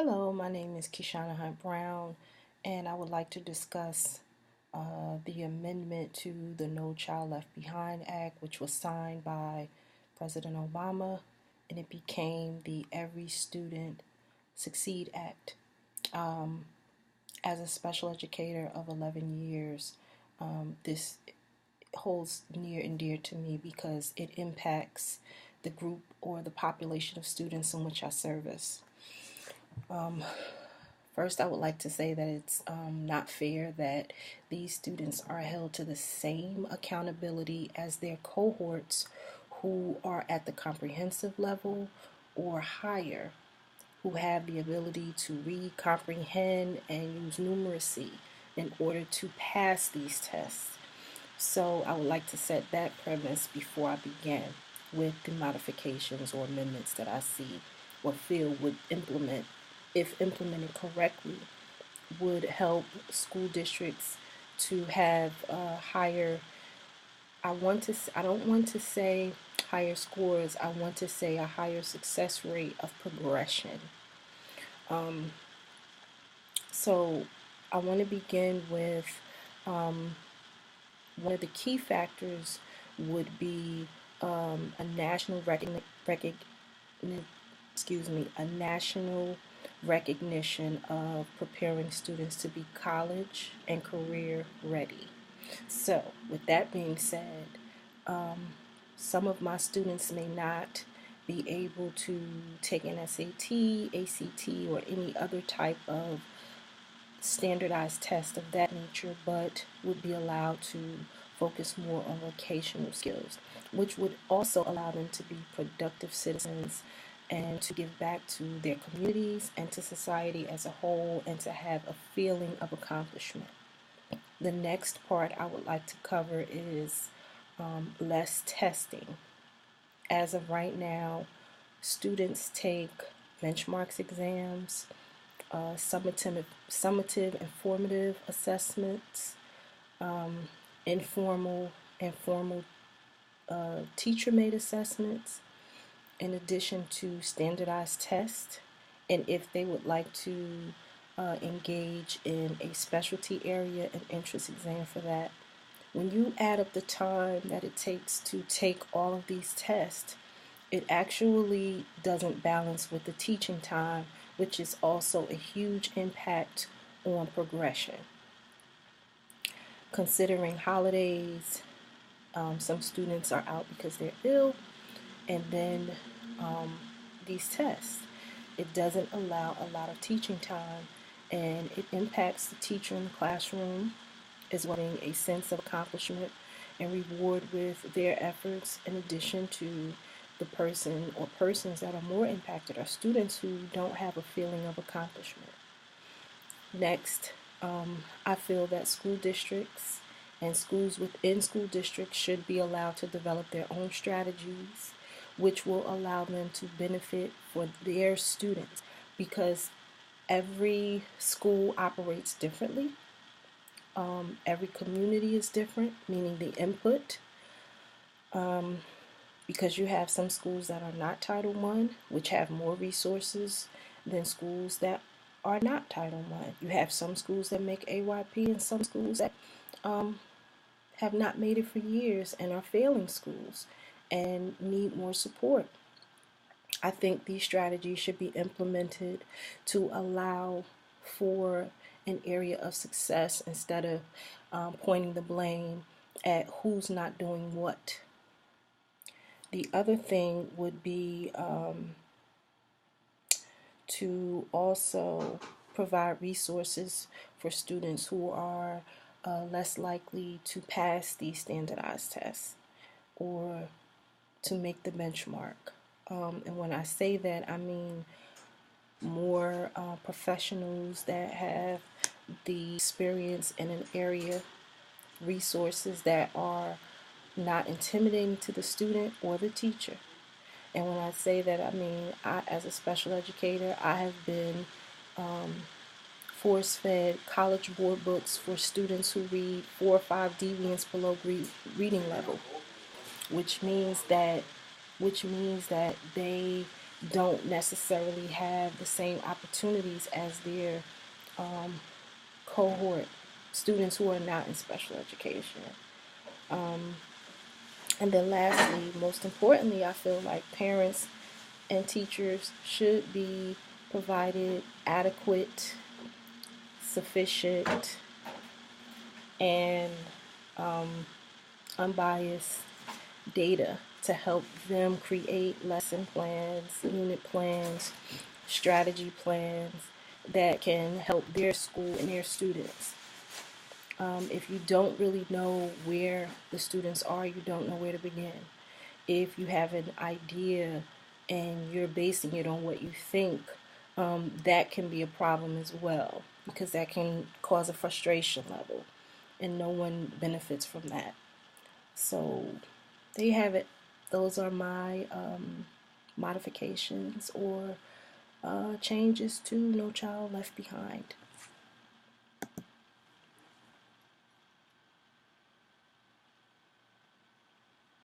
Hello, my name is Kishana Hunt Brown, and I would like to discuss the amendment to the No Child Left Behind Act, which was signed by President Obama, and it became the Every Student Succeed Act. As a special educator of 11 years, this holds near and dear to me because it impacts the group or the population of students in which I service. First, I would like to say that it's not fair that these students are held to the same accountability as their cohorts who are at the comprehensive level or higher, who have the ability to read, comprehend, and use numeracy in order to pass these tests. So I would like to set that premise before I begin with the modifications or amendments that I see or feel would implement, if implemented correctly, would help school districts to have higher, I don't want to say higher scores, I want to say a higher success rate of progression. So I want to begin with one of the key factors would be a national a national recognition of preparing students to be college and career ready. So, with that being said, some of my students may not be able to take an SAT, ACT, or any other type of standardized test of that nature, but would be allowed to focus more on vocational skills, which would also allow them to be productive citizens and to give back to their communities and to society as a whole and to have a feeling of accomplishment. The next part I would like to cover is less testing. As of right now, students take benchmarks exams, summative and formative assessments, informal and formal teacher-made assessments, in addition to standardized tests. And if they would like to engage in a specialty area, an entrance exam for that. When you add up the time that it takes to take all of these tests, it actually doesn't balance with the teaching time, which is also a huge impact on progression. Considering holidays, some students are out because they're ill, and then these tests. It doesn't allow a lot of teaching time, and it impacts the teacher in the classroom as well as a sense of accomplishment and reward with their efforts, in addition to the person or persons that are more impacted are students who don't have a feeling of accomplishment. Next, I feel that school districts and schools within school districts should be allowed to develop their own strategies, which will allow them to benefit for their students, because every school operates differently. Every community is different, meaning the input. Because you have some schools that are not Title I, which have more resources than schools that are not Title I. You have some schools that make AYP and some schools that have not made it for years and are failing schools and need more support. I think these strategies should be implemented to allow for an area of success instead of pointing the blame at who's not doing what. The other thing would be to also provide resources for students who are less likely to pass these standardized tests or to make the benchmark. And when I say that, I mean more professionals that have the experience in an area, resources that are not intimidating to the student or the teacher. And when I say that, I mean, as a special educator, I have been force-fed college board books for students who read 4 or 5 deviants below reading level, which means that they don't necessarily have the same opportunities as their cohort students who are not in special education. And then lastly, most importantly, I feel like parents and teachers should be provided adequate, sufficient, and unbiased data to help them create lesson plans, unit plans, strategy plans that can help their school and their students. If you don't really know where the students are, you don't know where to begin. If you have an idea and you're basing it on what you think, that can be a problem as well, because that can cause a frustration level, and no one benefits from that. So there you have it. Those are my modifications or changes to No Child Left Behind.